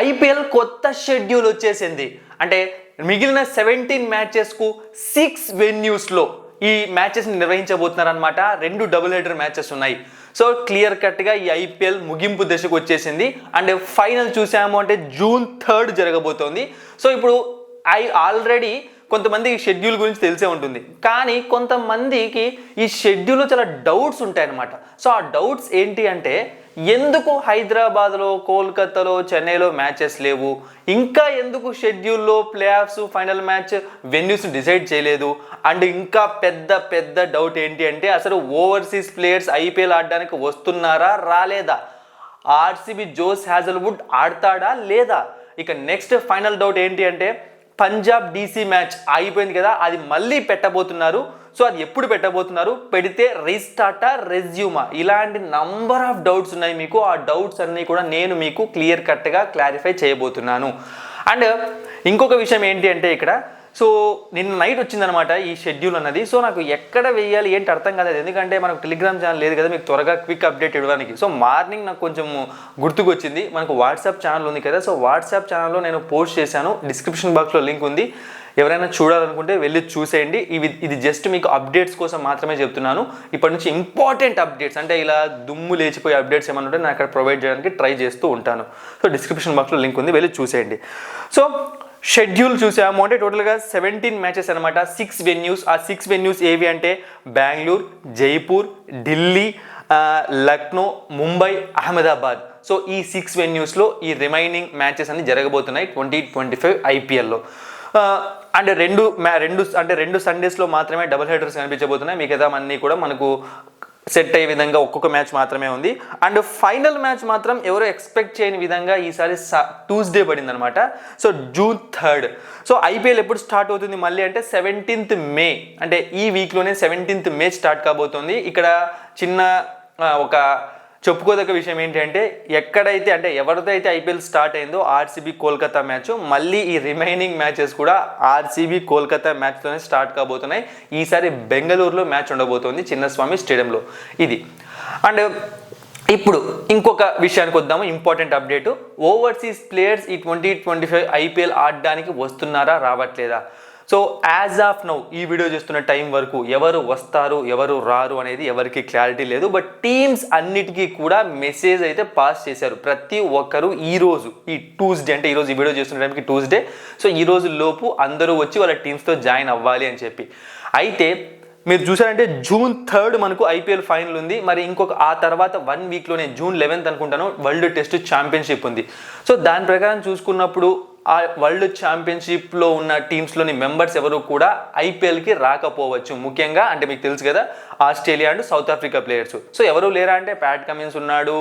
IPL కొత్త schedule వచ్చేసింది. అంటే మిగిలిన 17 మ్యాచెస్కు 6 వెన్యూస్లో ఈ మ్యాచెస్ని నిర్వహించబోతున్నారనమాట. 2 డబుల్ హెడర్ మ్యాచెస్ ఉన్నాయి. సో క్లియర్ కట్గా ఈ ఐపీఎల్ ముగింపు దశకు వచ్చేసింది. అండ్ ఫైనల్ చూసాము అంటే June 3 జరగబోతోంది. సో ఇప్పుడు ఆల్రెడీ కొంతమంది షెడ్యూల్ గురించి తెలిసే ఉంటుంది, కానీ కొంతమందికి ఈ షెడ్యూల్లో చాలా డౌట్స్ ఉంటాయన్నమాట. సో ఆ డౌట్స్ ఏంటి అంటే, ఎందుకు హైదరాబాద్లో, కోల్కతాలో, చెన్నైలో మ్యాచెస్ లేవు, ఇంకా ఎందుకు షెడ్యూల్లో play offs, final match venues decide చేయలేదు, అండ్ ఇంకా పెద్ద డౌట్ ఏంటి అంటే, అసలు ఓవర్సీస్ ప్లేయర్స్ ఐపీఎల్ ఆడడానికి వస్తున్నారా రాలేదా, ఆర్సీబీ జోస్ హ్యాజల్వుడ్ ఆడతాడా లేదా. ఇక నెక్స్ట్ ఫైనల్ డౌట్ ఏంటి అంటే, పంజాబ్ డీసీ మ్యాచ్ అయిపోయింది కదా, అది మళ్ళీ పెట్టబోతున్నారు. సో అది ఎప్పుడు పెట్టబోతున్నారు, పెడితే రీస్టార్టా, రెజ్యూమా, ఇలాంటి నంబర్ ఆఫ్ డౌట్స్ ఉన్నాయి మీకు. ఆ డౌట్స్ అన్నీ కూడా నేను మీకు క్లియర్ కట్గా క్లారిఫై చేయబోతున్నాను. అండ్ ఇంకొక విషయం ఏంటి అంటే, ఇక్కడ సో నిన్న నైట్ వచ్చిందనమాట ఈ షెడ్యూల్ అన్నది. సో నాకు ఎక్కడ వేయాలి ఏంటి అర్థం కాలేదు, ఎందుకంటే మనకు టెలిగ్రామ్ ఛానల్ లేదు కదా మీకు త్వరగా క్విక్ అప్డేట్ ఇవ్వడానికి. సో మార్నింగ్ నాకు కొంచెం గుర్తుకు వచ్చింది, మనకు వాట్సాప్ ఛానల్ ఉంది కదా, సో వాట్సాప్ ఛానల్లో నేను పోస్ట్ చేశాను, డిస్క్రిప్షన్ బాక్స్లో లింక్ ఉంది, ఎవరైనా చూడాలనుకుంటే వెళ్ళి చూసేయండి. ఇది జస్ట్ మీకు అప్డేట్స్ కోసం మాత్రమే చెప్తున్నాను. ఇప్పటి నుంచి ఇంపార్టెంట్ అప్డేట్స్, అంటే ఇలా దుమ్ము లేచిపోయే అప్డేట్స్ ఏమైనా ఉంటే నేను అక్కడ ప్రొవైడ్ చేయడానికి ట్రై చేస్తూ ఉంటాను. సో డిస్క్రిప్షన్ బాక్స్లో లింక్ ఉంది, వెళ్ళి చూసేయండి. సో షెడ్యూల్ చూసాము అంటే టోటల్గా 17 మ్యాచెస్ అనమాట, 6 వెన్యూస్. ఆ 6 వెన్యూస్ ఏవి అంటే బెంగళూరు, జైపూర్, ఢిల్లీ, లక్నో, ముంబై, అహ్మదాబాద్. సో ఈ 6 వెన్యూస్లో ఈ రిమైనింగ్ మ్యాచెస్ అన్ని జరగబోతున్నాయి 2025 ఐపీఎల్లో. అండ్ రెండు సండేస్లో మాత్రమే డబుల్ హెడర్స్ కనిపించబోతున్నాయి, మిగతా అన్నీ కూడా మనకు సెట్ అయ్యే విధంగా ఒక్కొక్క మ్యాచ్ మాత్రమే ఉంది. అండ్ ఫైనల్ మ్యాచ్ మాత్రం ఎవరో ఎక్స్పెక్ట్ చేయని విధంగా ఈసారి ట్యూస్డే పడింది అనమాట. So June 3. సో ఐపీఎల్ ఎప్పుడు స్టార్ట్ అవుతుంది మళ్ళీ అంటే 17th మే, అంటే ఈ వీక్లోనే 17th మే స్టార్ట్ కాబోతుంది. ఇక్కడ చిన్న ఒక చెప్పుకోదగ్గ విషయం ఏంటంటే, ఎక్కడైతే అంటే ఎవరితో అయితే ఐపీఎల్ స్టార్ట్ అయిందో ఆర్సీబీ కోల్కతా మ్యాచ్, మళ్ళీ ఈ రిమైనింగ్ మ్యాచెస్ కూడా ఆర్సీబీ కోల్కతా మ్యాచ్తోనే స్టార్ట్ కాబోతున్నాయి. ఈసారి బెంగళూరులో మ్యాచ్ ఉండబోతోంది చిన్నస్వామి స్టేడియంలో. ఇది. అండ్ ఇప్పుడు ఇంకొక విషయానికి వద్దాము, ఇంపార్టెంట్ అప్డేట్. ఓవర్సీస్ ప్లేయర్స్ ఈ 2025 ఐపీఎల్ ఆడడానికి వస్తున్నారా రావట్లేదా. సో యాజ్ ఆఫ్ నౌ ఈ వీడియో చేస్తున్న టైం వరకు ఎవరు వస్తారు ఎవరు రారు అనేది ఎవరికి క్లారిటీ లేదు. బట్ టీమ్స్ అన్నిటికీ కూడా మెసేజ్ అయితే పాస్ చేశారు. ప్రతి ఒక్కరు ఈరోజు ఈ ట్యూస్డే, అంటే ఈరోజు ఈ వీడియో చేస్తున్న టైంకి ట్యూస్డే, సో ఈ రోజు లోపు అందరూ వచ్చి వాళ్ళ టీమ్స్తో జాయిన్ అవ్వాలి అని చెప్పి. అయితే మీరు చూసారంటే June 3 మనకు ఐపీఎల్ ఫైనల్ ఉంది. మరి ఇంకొక ఆ తర్వాత 1 వీక్లోనే June 11 అనుకుంటాను వరల్డ్ టెస్ట్ ఛాంపియన్షిప్ ఉంది. సో దాని ప్రకారం చూసుకున్నప్పుడు ఆ వరల్డ్ ఛాంపియన్షిప్లో ఉన్న టీమ్స్లోని మెంబర్స్ ఎవరు కూడా ఐపీఎల్కి రాకపోవచ్చు. ముఖ్యంగా అంటే మీకు తెలుసు కదా, Australia and south Africa players. So ఎవరు లేరా అంటే ప్యాట్ కమిన్స్ ఉన్నాడు,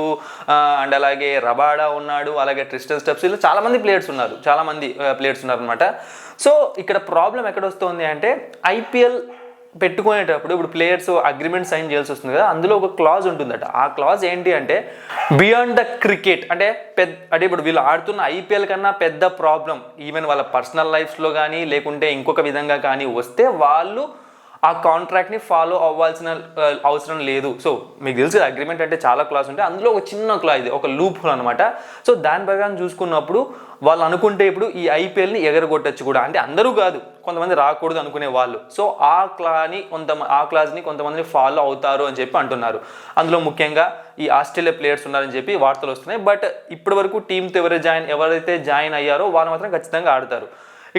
అండ్ అలాగే రబాడా ఉన్నాడు, అలాగే ట్రిస్టన్ స్టెప్స్, ఇలా చాలామంది ప్లేయర్స్ ఉన్నారు అనమాట. సో ఇక్కడ ప్రాబ్లం ఎక్కడ వస్తుంది అంటే, ఐపీఎల్ పెట్టుకునేటప్పుడు ఇప్పుడు ప్లేయర్స్ అగ్రిమెంట్ సైన్ చేయాల్సి వస్తుంది కదా, అందులో ఒక క్లాజ్ ఉంటుందట. ఆ క్లాజ్ ఏంటి అంటే, బియాండ్ ద క్రికెట్, అంటే ఇప్పుడు వీళ్ళు ఆడుతున్న ఐపీఎల్ కన్నా పెద్ద ప్రాబ్లం ఈవెన్ వాళ్ళ పర్సనల్ లైఫ్స్లో కానీ లేకుంటే ఇంకొక విధంగా కానీ వస్తే వాళ్ళు ఆ కాంట్రాక్ట్ని ఫాలో అవ్వాల్సిన అవసరం లేదు. సో మీకు తెలిసి అగ్రిమెంట్ అంటే చాలా క్లాస్ ఉంటాయి, అందులో ఒక చిన్న క్లాజ్, ఇది ఒక లూప్ హోల్ అనమాట. సో దాని ప్రకారం చూసుకున్నప్పుడు వాళ్ళు అనుకుంటే ఇప్పుడు ఈ ఐపీఎల్ని ఎగరగొట్టచ్చు కూడా, అంటే అందరూ కాదు, కొంతమంది రాకూడదు అనుకునే వాళ్ళు. సో ఆ క్లాజ్ని కొంతమందిని ఫాలో అవుతారు అని చెప్పి అంటున్నారు. అందులో ముఖ్యంగా ఈ ఆస్ట్రేలియా ప్లేయర్స్ ఉన్నారని చెప్పి వార్తలు వస్తున్నాయి. బట్ ఇప్పటి వరకు టీంతో ఎవరైతే జాయిన్ అయ్యారో వాళ్ళు మాత్రం ఖచ్చితంగా ఆడతారు.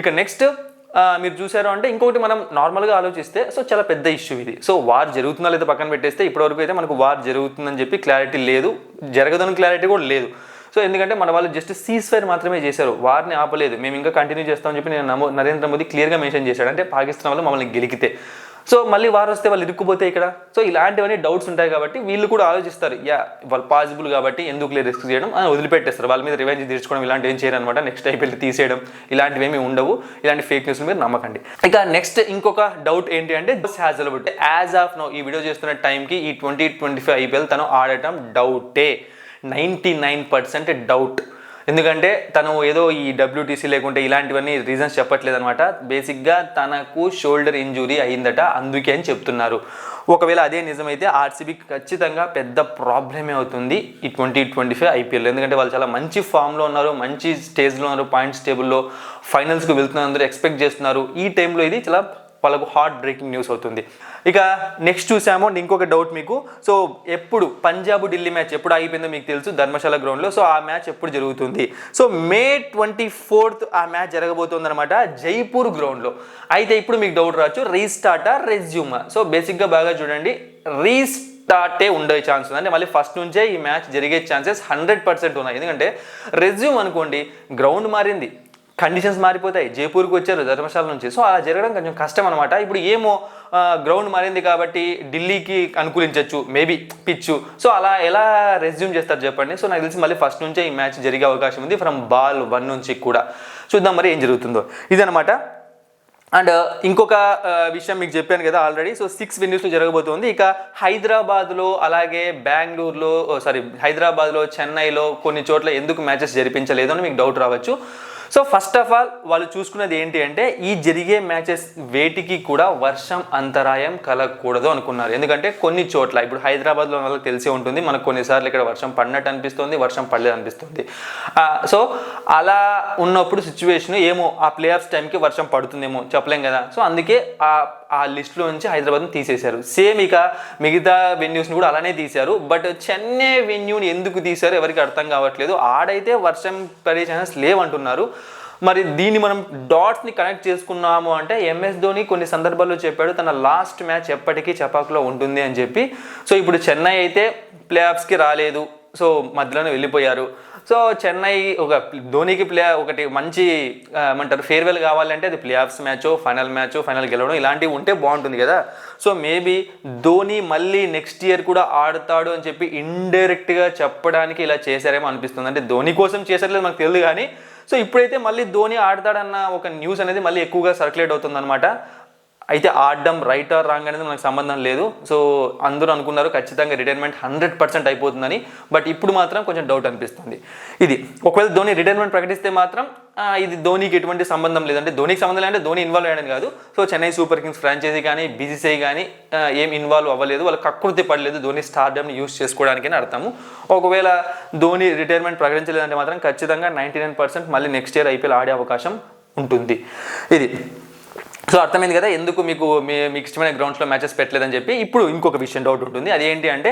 ఇక నెక్స్ట్ మీరు చూసారు అంటే ఇంకొకటి మనం నార్మల్గా ఆలోచిస్తే, సో చాలా పెద్ద ఇష్యూ ఇది. సో వార్ జరుగుతుందా లేదా పక్కన పెట్టేస్తే, ఇప్పటివరకు అయితే మనకు వార్ జరుగుతుందని చెప్పి క్లారిటీ లేదు, జరగదని క్లారిటీ కూడా లేదు. సో ఎందుకంటే మన వాళ్ళు జస్ట్ సీజ్ ఫైర్ మాత్రమే చేశారు, వార్ని ఆపలేదు. మేము ఇంకా కంటిన్యూ చేస్తామని చెప్పి నరేంద్ర మోదీ క్లియర్గా మెన్షన్ చేశాడు, అంటే పాకిస్తాన్ వాళ్ళు మమ్మల్ని గెలికితే. సో మళ్ళీ వార్ వస్తే వాళ్ళు ఇరుక్కుపోతే ఇక్కడ. సో ఇలాంటివన్నీ డౌట్స్ ఉంటాయి కాబట్టి వీళ్ళు కూడా ఆలోచిస్తారు, వాళ్ళు పాసిబుల్ కాబట్టి ఎందుకు రిస్క్ చేయడం అని వదిలిపెట్టేస్తారు. వాళ్ళ మీద రివెంజ్ తీర్చుకోవడం ఇలాంటివి ఏం చేయరు అనమాట. నెక్స్ట్ ఐపీఎల్ తీసేయడం ఇలాంటివి ఏమీ ఉండవు. ఇలాంటి ఫేక్ న్యూస్ మీరు నమ్మకండి. ఇక నెక్స్ట్ ఇంకొక డౌట్ ఏంటి అంటే, Josh Hazlewood as of now ఈ వీడియో చేస్తున్న టైంకి ఈ 2025 ఐపీఎల్ తను ఆడటం డౌటే, 99% డౌట్. ఎందుకంటే తను ఏదో ఈ డబ్ల్యూటీసీ లేకుంటే ఇలాంటివన్నీ రీజన్స్ చెప్పట్లేదు అనమాట. బేసిక్గా తనకు షోల్డర్ ఇంజురీ అయిందట, అందుకే అని చెప్తున్నారు. ఒకవేళ అదే నిజమైతే ఆర్సీబీకి ఖచ్చితంగా పెద్ద ప్రాబ్లమే అవుతుంది ఈ 2025 ఐపీఎల్. ఎందుకంటే వాళ్ళు చాలా మంచి ఫామ్లో ఉన్నారు, మంచి స్టేజ్లో ఉన్నారు, పాయింట్స్ టేబుల్లో ఫైనల్స్కి వెళ్తున్నారు, అందరూ ఎక్స్పెక్ట్ చేస్తున్నారు. ఈ టైంలో ఇది చాలా వాళ్ళకు హార్ట్ బ్రేకింగ్ న్యూస్ అవుతుంది. ఇక నెక్స్ట్ చూసాము ఇంకొక డౌట్ మీకు. సో ఎప్పుడు పంజాబ్ ఢిల్లీ మ్యాచ్ ఎప్పుడు అయిపోయిందో మీకు తెలుసు, ధర్మశాల గ్రౌండ్లో. సో ఆ మ్యాచ్ ఎప్పుడు జరుగుతుంది? సో May 24th ఆ మ్యాచ్ జరగబోతుంది అనమాట, జైపూర్ గ్రౌండ్లో. అయితే ఇప్పుడు మీకు డౌట్ రావచ్చు, రీస్టార్టా రెజ్యూమా? సో బేసిక్గా బాగా చూడండి, రీస్టార్టే ఉండే ఛాన్స్ ఉంది. అంటే మళ్ళీ ఫస్ట్ నుంచే ఈ మ్యాచ్ జరిగే ఛాన్సెస్ 100% ఉన్నాయి. ఎందుకంటే రెజ్యూమ్ అనుకోండి, గ్రౌండ్ మారింది, కండిషన్స్ మారిపోతాయి, జైపూర్కి వచ్చారు ధర్మశాల నుంచి. సో అలా జరగడం కొంచెం కష్టం అనమాట. ఇప్పుడు ఏమో గ్రౌండ్ మారింది కాబట్టి ఢిల్లీకి అనుకూలించవచ్చు మేబీ పిచ్చు. సో అలా ఎలా రెజ్యూమ్ చేస్తారు చెప్పండి? సో నాకు తెలిసి మళ్ళీ ఫస్ట్ నుంచే ఈ మ్యాచ్ జరిగే అవకాశం ఉంది, ఫ్రమ్ బాల్ 1 నుంచి కూడా. చూద్దాం మరి ఏం జరుగుతుందో. ఇదనమాట. అండ్ ఇంకొక విషయం మీకు చెప్పాను కదా ఆల్రెడీ. సో 6 వెన్యూస్లో జరగబోతుంది. ఇక హైదరాబాద్లో, అలాగే బెంగళూరులో, హైదరాబాద్లో, చెన్నైలో కొన్ని చోట్ల ఎందుకు మ్యాచెస్ జరిపించలేదు అని మీకు డౌట్ రావచ్చు. సో ఫస్ట్ ఆఫ్ ఆల్ వాళ్ళు చూసుకున్నది ఏంటి అంటే, ఈ జరిగే మ్యాచెస్ వేటికి కూడా వర్షం అంతరాయం కలగకూడదు అనుకున్నారు. ఎందుకంటే కొన్ని చోట్ల ఇప్పుడు హైదరాబాద్లో వాళ్ళకి తెలిసే ఉంటుంది, మనకు కొన్నిసార్లు ఇక్కడ వర్షం పడినట్టు అనిపిస్తుంది, వర్షం పడలేదు అనిపిస్తుంది. సో అలా ఉన్నప్పుడు సిచ్యువేషన్ ఏమో ఆ ప్లే ఆఫ్స్ టైంకి వర్షం పడుతుందేమో చెప్పలేం కదా. సో అందుకే ఆ లిస్టులో నుంచి హైదరాబాద్ని తీసేశారు. సేమ్ ఇక మిగతా వెన్యూస్ని కూడా అలానే తీశారు. బట్ చెన్నై వెన్యూని ఎందుకు తీశారు ఎవరికి అర్థం కావట్లేదు. ఆడైతే వర్షం పడే ఛాన్సెస్ లేవంటున్నారు. మరి దీన్ని మనం డాట్స్ని కనెక్ట్ చేసుకున్నాము అంటే, ఎంఎస్ ధోని కొన్ని సందర్భాల్లో చెప్పాడు తన లాస్ట్ మ్యాచ్ ఎప్పటికీ చపాకులో ఉంటుంది అని చెప్పి. సో ఇప్పుడు చెన్నై అయితే ప్లే ఆఫ్స్కి రాలేదు, సో మధ్యలోనే వెళ్ళిపోయారు. సో చెన్నై ధోనికి ఒకటి మంచి ఏమంటారు ఫేర్వెల్ కావాలంటే అది ప్లే ఆఫ్స్ మ్యాచో, ఫైనల్ గెలవడం ఇలాంటివి ఉంటే బాగుంటుంది కదా. సో మేబీ ధోని మళ్ళీ నెక్స్ట్ ఇయర్ కూడా ఆడతాడు అని చెప్పి ఇండైరెక్ట్గా చెప్పడానికి ఇలా చేశారేమో అనిపిస్తుంది. అంటే ధోని కోసం చేశారలేదు మనకు తెలియదు కానీ, సో ఇప్పుడైతే మళ్ళీ ధోని ఆడతాడన్న ఒక న్యూస్ అనేది మళ్ళీ ఎక్కువగా సర్క్యులేట్ అవుతుంది అనమాట. అయితే ఆడడం రైట్ ఆర్ రాంగ్ అనేది మనకు సంబంధం లేదు. సో అందరూ అనుకున్నారు ఖచ్చితంగా రిటైర్మెంట్ 100% అయిపోతుందని. బట్ ఇప్పుడు మాత్రం కొంచెం డౌట్ అనిపిస్తుంది. ఇది ఒకవేళ ధోని రిటైర్మెంట్ ప్రకటిస్తే మాత్రం ఇది ధోనికి ఎటువంటి సంబంధం లేదంటే, ధోనికి సంబంధం లేదంటే ధోని ఇన్వాల్వ్ అయ్యాడని కాదు. So Chennai Super Kings franchisee కానీ బీసీసీఐ కానీ ఏం ఇన్వాల్వ్ అవ్వలేదు, వాళ్ళకి కకృతి పడలేదు ధోని స్టార్డమ్ని యూజ్ చేసుకోవడానికి అని అర్థము. ఒకవేళ ధోని రిటైర్మెంట్ ప్రకటించలేదంటే మాత్రం ఖచ్చితంగా 99% మళ్ళీ నెక్స్ట్ ఇయర్ ఐపీఎల్ ఆడే అవకాశం ఉంటుంది. ఇది సో అర్థమైంది కదా ఎందుకు మీకు ఇష్టమైన గ్రౌండ్స్లో మ్యాచెస్ పెట్టలేదని చెప్పి. ఇప్పుడు ఇంకొక విషయం డౌట్ ఉంటుంది, అదేంటి అంటే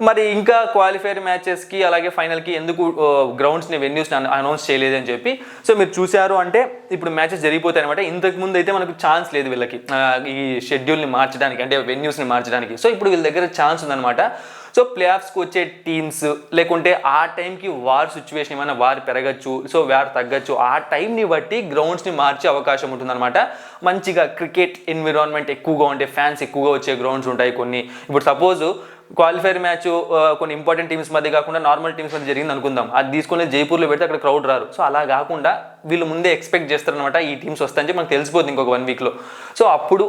మరి ఇంకా క్వాలిఫైర్ మ్యాచెస్కి అలాగే ఫైనల్కి ఎందుకు గ్రౌండ్స్ని వెన్యూస్ని అనౌన్స్ చేయలేదని చెప్పి. సో మీరు చూశారు అంటే ఇప్పుడు మ్యాచెస్ జరిగిపోతాయి అనమాట. ఇంతకుముందు అయితే మనకు ఛాన్స్ లేదు వీళ్ళకి ఈ షెడ్యూల్ని మార్చడానికి, అంటే వెన్యూస్ని మార్చడానికి. సో ఇప్పుడు వీళ్ళ దగ్గర ఛాన్స్ ఉందన్నమాట. సో ప్లే ఆఫ్స్కి వచ్చే టీమ్స్ లేకుంటే ఆ టైంకి వార్ సిచ్యువేషన్ ఏమైనా వార్ పెరగచ్చు, సో వార్ తగ్గచ్చు, ఆ టైంని బట్టి గ్రౌండ్స్ని మార్చే అవకాశం ఉంటుందన్నమాట. మంచిగా క్రికెట్ ఎన్విరాన్మెంట్ ఎక్కువగా ఉంటే ఫ్యాన్స్ ఎక్కువగా వచ్చే గ్రౌండ్స్ ఉంటాయి కొన్ని. ఇప్పుడు సపోజ్ క్వాలిఫైర్ మ్యాచ్ కొన్ని ఇంపార్టెంట్ టీమ్స్ మధ్య కాకుండా నార్మల్ టీమ్స్ మధ్య జరిగింది అనుకుందాం, అది తీసుకుని జైపూర్లో పెడితే అక్కడ క్రౌడ్ రారు. సో అలా కాకుండా వీళ్ళు ముందే ఎక్స్పెక్ట్ చేస్తారనమాట ఈ టీమ్స్ వస్తాయని చెప్పి మనకు తెలిసిపోతుంది ఇంకొక 1 వీక్లో. సో అప్పుడు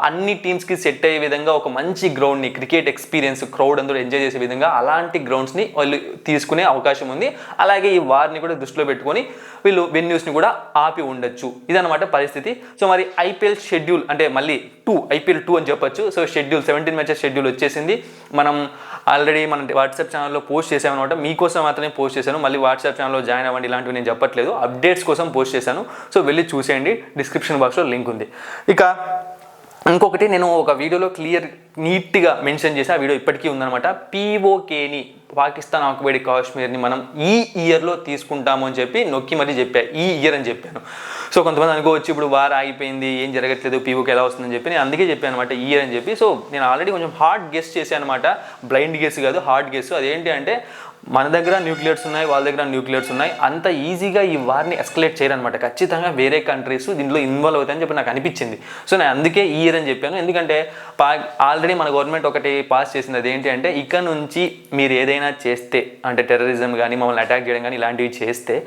అన్ని టీమ్స్కి సెట్ అయ్యే విధంగా ఒక మంచి గ్రౌండ్ని, క్రికెట్ ఎక్స్పీరియన్స్ క్రౌడ్ అందరూ ఎంజాయ్ చేసే విధంగా అలాంటి గ్రౌండ్స్ని వాళ్ళు తీసుకునే అవకాశం ఉంది. అలాగే ఈ వార్ని కూడా దృష్టిలో పెట్టుకొని వీళ్ళు వెన్యూస్ని కూడా ఆపి ఉండొచ్చు. ఇదనమాట పరిస్థితి. సో మరి ఐపీఎల్ షెడ్యూల్ అంటే మళ్ళీ ఐపీఎల్ 2 అని చెప్పొచ్చు. సో షెడ్యూల్ 17 మ్యాచెస్ షెడ్యూల్ వచ్చేసింది. మనం ఆల్రెడీ మన వాట్సాప్ ఛానల్లో పోస్ట్ చేసామన్నమాట, మీకోసం మాత్రమే పోస్ట్ చేశాను. మళ్ళీ వాట్సాప్ ఛానల్లో జాయిన్ అవ్వండి ఇలాంటివి నేను చెప్పట్లేదు, అప్డేట్స్ కోసం పోస్ట్ చేశాను. సో వెళ్ళి చూసేయండి, డిస్క్రిప్షన్ బాక్స్లో లింక్ ఉంది. ఇక ఇంకొకటి నేను ఒక వీడియోలో నీట్గా మెన్షన్ చేసి, ఆ వీడియో ఇప్పటికీ ఉందన్నమాట. పీఓకేని పాకిస్తాన్ ఆక్యుపైడ్ కాశ్మీర్ని మనం ఈ ఇయర్లో తీసుకుంటాము అని చెప్పి నొక్కి మరీ చెప్పాను, ఈ ఇయర్ అని చెప్పాను. సో కొంతమంది అనుకోవచ్చు ఇప్పుడు వార్ ఆగిపోయింది ఏం జరగట్లేదు పీఓకే ఎలా వస్తుందని చెప్పి, నేను అందుకే చెప్పాను అనమాట ఈ ఇయర్ అని చెప్పి. సో నేను ఆల్రెడీ కొంచెం హార్డ్ గెస్ చేశాను అనమాట, బ్లైండ్ గెస్ కాదు హార్డ్ గెస్. అదేంటి అంటే మన దగ్గర న్యూక్లియర్స్ ఉన్నాయి, వాళ్ళ దగ్గర న్యూక్లియర్స్ ఉన్నాయి, అంత ఈజీగా ఈ వార్ని ఎస్కలేట్ చేయరనమాట. ఖచ్చితంగా వేరే కంట్రీస్ దీంట్లో ఇన్వాల్వ్ అవుతాయని చెప్పి నాకు అనిపించింది. సో నేను అందుకే ఈ ఇయర్ అని చెప్పాను. ఎందుకంటే ఆల్రెడీ మన గవర్నమెంట్ ఒకటి పాస్ చేసింది, అదేంటి అంటే ఇక నుంచి మీరు ఏదైనా చేస్తే అంటే టెర్రరిజం కానీ మమ్మల్ని అటాక్ చేయడం కానీ ఇలాంటివి చేస్తే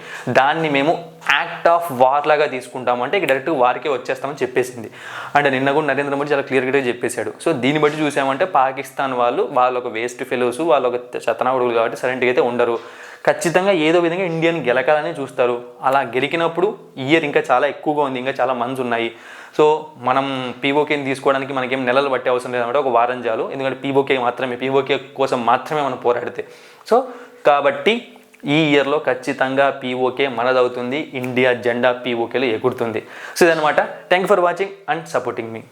దాన్ని మేము యాక్ట్ ఆఫ్ వార్ లాగా తీసుకుంటాము, అంటే ఇక డైరెక్ట్ వార్కే వచ్చేస్తామని చెప్పేసింది. అంటే నిన్న కూడా నరేంద్ర మోడీ చాలా క్లియర్గా చెప్పేశాడు. సో దీన్ని బట్టి చూసామంటే పాకిస్తాన్ వాళ్ళు ఒక వేస్ట్ ఫెలోస్, వాళ్ళు ఒక శతనాగుడులు కాబట్టి సరెంట్గా అయితే ఉండరు. ఖచ్చితంగా ఏదో విధంగా ఇండియన్ గెలకాలని చూస్తారు. అలా గెలికినప్పుడు ఇయర్ ఇంకా చాలా ఎక్కువగా ఉంది, ఇంకా చాలా మంత్స్ ఉన్నాయి. సో మనం పీఓకేని తీసుకోవడానికి మనకేం నెలలు పట్టే అవసరం లేదన్నమాట, ఒక వారం చాలు. ఎందుకంటే పీఓకే కోసం మాత్రమే మనం పోరాడితే. సో కాబట్టి ఈ ఇయర్లో ఖచ్చితంగా పీఓకే మనదవుతుంది, ఇండియా జెండా పీఓకేలో ఎగురుతుంది. సో ఇదనమాట. Thank you for watching and supporting me.